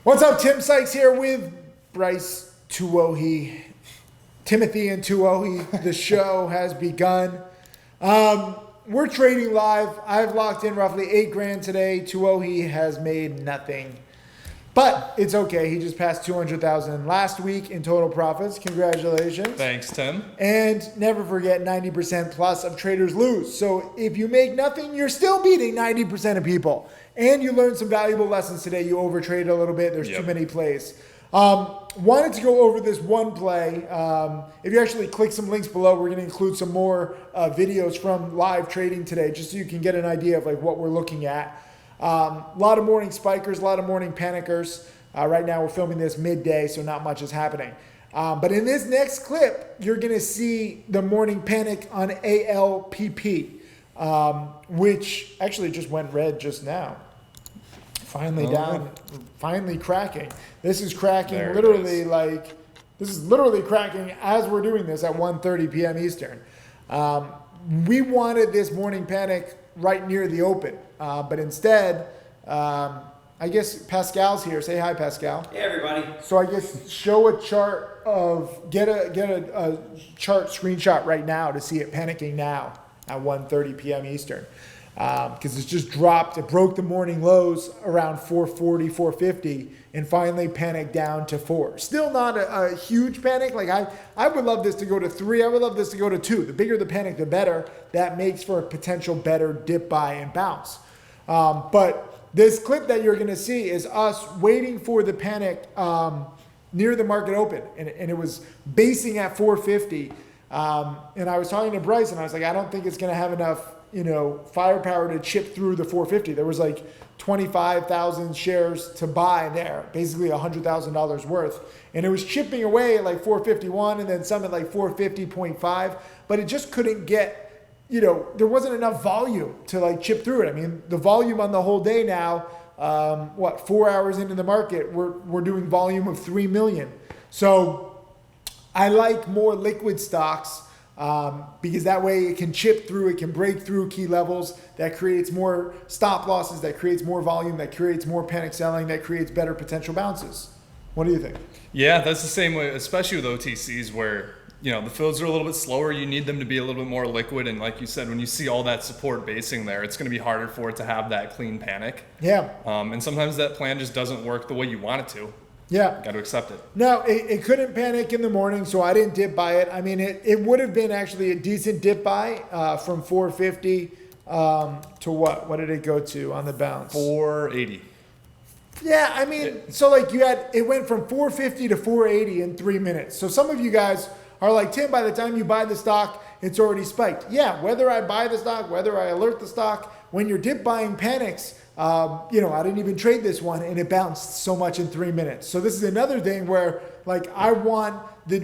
What's up? Tim Sykes here with Bryce Tuohy. Timothy and Tuohy. The show has begun. We're trading live. I've locked in roughly $8,000 today. Tuohy has made nothing. But it's okay. He just passed 200,000 last week in total profits. Congratulations. Thanks, Tim. And never forget 90% plus of traders lose. So if you make nothing, you're still beating 90% of people. And you learned some valuable lessons today. You overtraded a little bit. There's too many plays. Wanted to go over this one play. If you actually click some links below, we're going to include some more videos from live trading today, just so you can get an idea of like what we're looking at. A lot of morning spikers, a lot of morning panickers. Right now we're filming this midday, so not much is happening. But in this next clip, you're going to see the morning panic on ALPP, which actually just went red just now. Finally down, finally cracking. This is cracking literally this is literally cracking as we're doing this at 1:30 p.m. Eastern. We wanted this morning panic right near the open, but instead, I guess Pascal's here. Say hi, Pascal. Hey, everybody. So I guess show a chart of, get a chart screenshot right now to see it panicking now at 1:30 p.m. Eastern. Because it's just dropped. It broke the morning lows around 440, 450, and finally panicked down to 4. Still not a huge panic. Like I would love this to go to 3. I would love this to go to 2. The bigger the panic, the better. That makes for a potential better dip, buy, and bounce. But this clip that you're going to see is us waiting for the panic near the market open, and it was basing at 450. And I was talking to Bryce, and I was like, I don't think it's going to have enough firepower to chip through the 450. There was like 25,000 shares to buy there, basically $100,000 worth. And it was chipping away at like 451 and then some at like 450.5, but it just couldn't get, there wasn't enough volume to like chip through it. I mean, the volume on the whole day now, 4 hours into the market, we're doing volume of 3 million. So I like more liquid stocks, because that way it can chip through, it can break through key levels. That creates more stop losses, that creates more volume, that creates more panic selling, that creates better potential bounces. What do you think? Yeah, that's the same way, especially with OTCs where, the fills are a little bit slower. You need them to be a little bit more liquid. And like you said, when you see all that support basing there, it's going to be harder for it to have that clean panic. Yeah. And sometimes that plan just doesn't work the way you want it to. Yeah. Got to accept it. No, it couldn't panic in the morning, so I didn't dip buy it. I mean, it would have been actually a decent dip buy from 450 to what? What did it go to on the bounce? 480. Yeah, I mean, so like it went from 450 to 480 in 3 minutes. So some of you guys are like, Tim, by the time you buy the stock, it's already spiked. Yeah, whether I buy the stock, whether I alert the stock, when your dip buying panics, I didn't even trade this one and it bounced so much in 3 minutes. So this is another thing where like I want the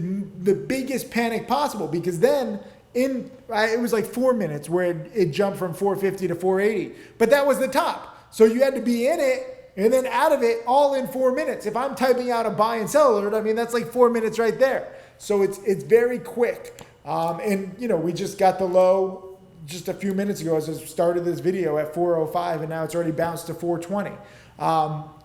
biggest panic possible, because then it was like 4 minutes where it jumped from 450 to 480, but that was the top. So you had to be in it and then out of it all in 4 minutes. If I'm typing out a buy and sell alert, I mean, that's like 4 minutes right there. So it's very quick. We just got the low just a few minutes ago as I started this video at 405, and now it's already bounced to 420.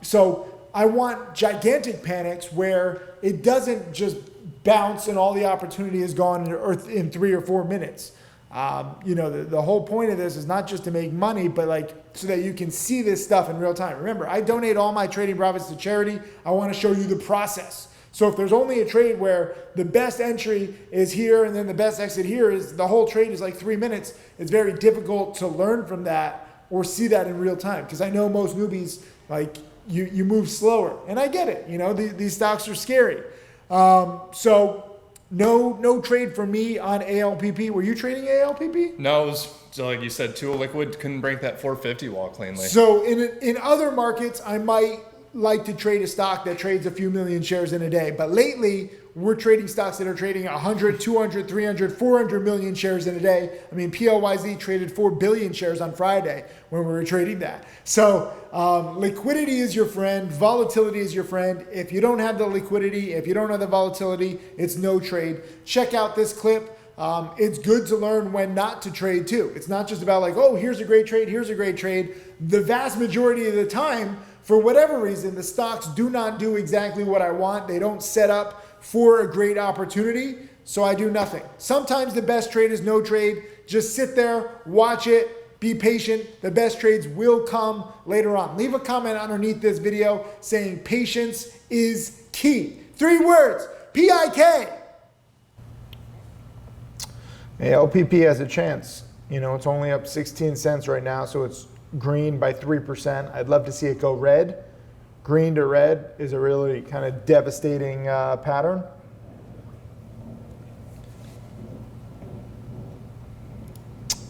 So I want gigantic panics where it doesn't just bounce and all the opportunity is gone in 3 or 4 minutes. The whole point of this is not just to make money, but like so that you can see this stuff in real time. Remember, I donate all my trading profits to charity. I want to show you the process. So if there's only a trade where the best entry is here and then the best exit here is the whole trade is like 3 minutes, it's very difficult to learn from that or see that in real time. Because I know most newbies, like you move slower, and I get it. These stocks are scary. So no trade for me on ALPP. Were you trading ALPP? No, it was like you said, too liquid, couldn't break that 450 wall cleanly. So in other markets, I might like to trade a stock that trades a few million shares in a day. But lately, we're trading stocks that are trading 100, 200, 300, 400 million shares in a day. I mean, PLYZ traded 4 billion shares on Friday when we were trading that. So liquidity is your friend. Volatility is your friend. If you don't have the liquidity, if you don't have the volatility, it's no trade. Check out this clip. It's good to learn when not to trade too. It's not just about like, oh, here's a great trade, here's a great trade. The vast majority of the time, for whatever reason, the stocks do not do exactly what I want. They don't set up for a great opportunity, so I do nothing. Sometimes the best trade is no trade. Just sit there, watch it, be patient. The best trades will come later on. Leave a comment underneath this video saying patience is key. 3 words, PIK. ALPP has a chance. You know, it's only up 16 cents right now, so it's green by 3%. I'd love to see it go red. Green to red is a really kind of devastating pattern.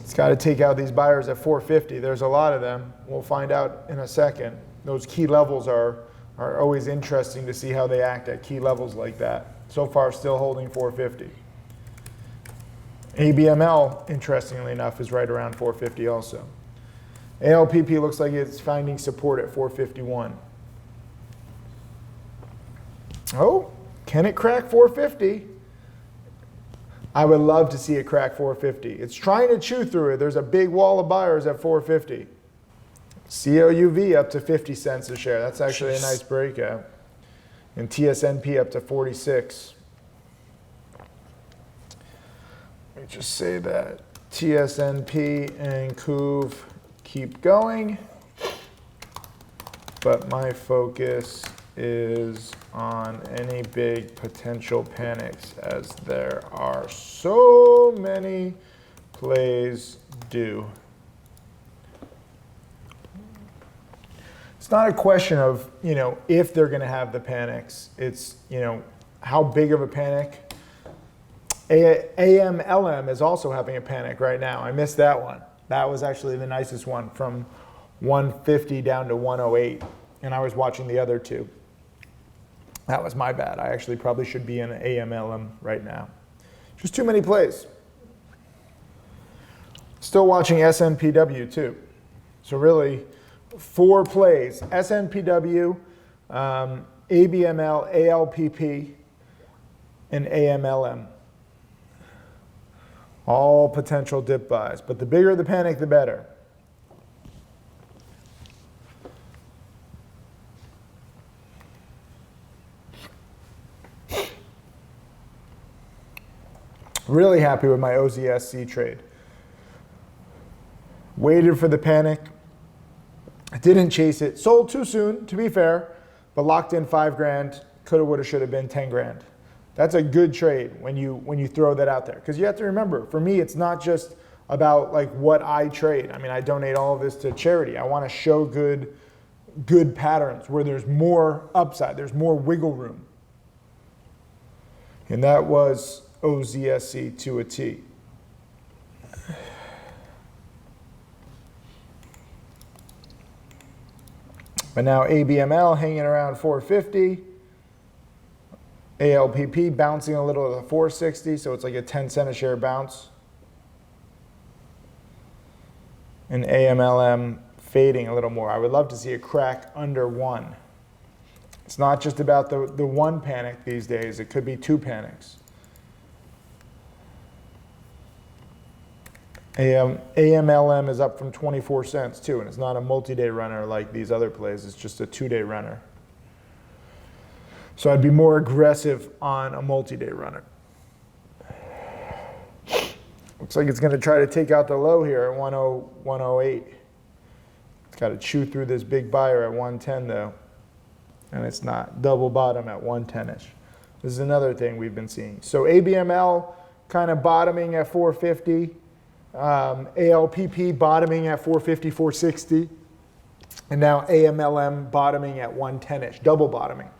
It's got to take out these buyers at 450. There's a lot of them. We'll find out in a second. Those key levels are always interesting to see how they act at key levels like that. So far, still holding 450. ABML, interestingly enough, is right around 450 also. ALPP looks like it's finding support at 451. Oh, can it crack 450? I would love to see it crack 450. It's trying to chew through it. There's a big wall of buyers at 450. COUV up to 50 cents a share. That's actually a nice breakout. And TSNP up to 46. Let me just say that. TSNP and COUV keep going. But my focus is on any big potential panics, as there are so many plays due. It's not a question of, you know, if they're going to have the panics. It's, you know, how big of a panic. AMLM is also having a panic right now. I missed that one. That was actually the nicest one, from 150 down to 108. And I was watching the other two. That was my bad. I actually probably should be in AMLM right now. Just too many plays. Still watching SNPW too. So really, 4 plays: SNPW, ABML, ALPP, and AMLM. All potential dip buys. But the bigger the panic, the better. Really happy with my OZSC trade. Waited for the panic. Didn't chase it. Sold too soon, to be fair, but locked in 5 grand. Coulda, woulda, shoulda been 10 grand. That's a good trade when you throw that out there. Because you have to remember, for me, it's not just about like what I trade. I mean, I donate all of this to charity. I want to show good patterns where there's more upside, there's more wiggle room. And that was OZSC to a T. But now ABML hanging around 450. ALPP bouncing a little at the 460, so it's like a 10 cent a share bounce. And AMLM fading a little more. I would love to see a crack under 1. It's not just about the one panic these days. It could be 2 panics. AMLM is up from 24 cents too, and it's not a multi-day runner like these other plays. It's just a 2-day runner. So I'd be more aggressive on a multi-day runner. Looks like it's going to try to take out the low here at 108. It's got to chew through this big buyer at 110 though, and it's not. Double bottom at 110-ish. This is another thing we've been seeing. So ABML kind of bottoming at 450. ALPP bottoming at 450, 460. And now AMLM bottoming at 110-ish, double bottoming.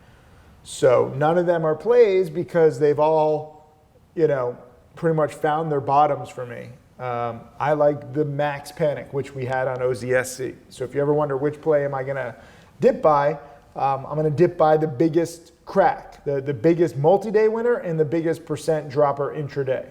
So none of them are plays because they've all, you know, pretty much found their bottoms for me. I like the max panic, which we had on OZSC. So if you ever wonder which play am I going to dip by, I'm going to dip by the biggest crack, the biggest multi-day winner and the biggest percent dropper intraday.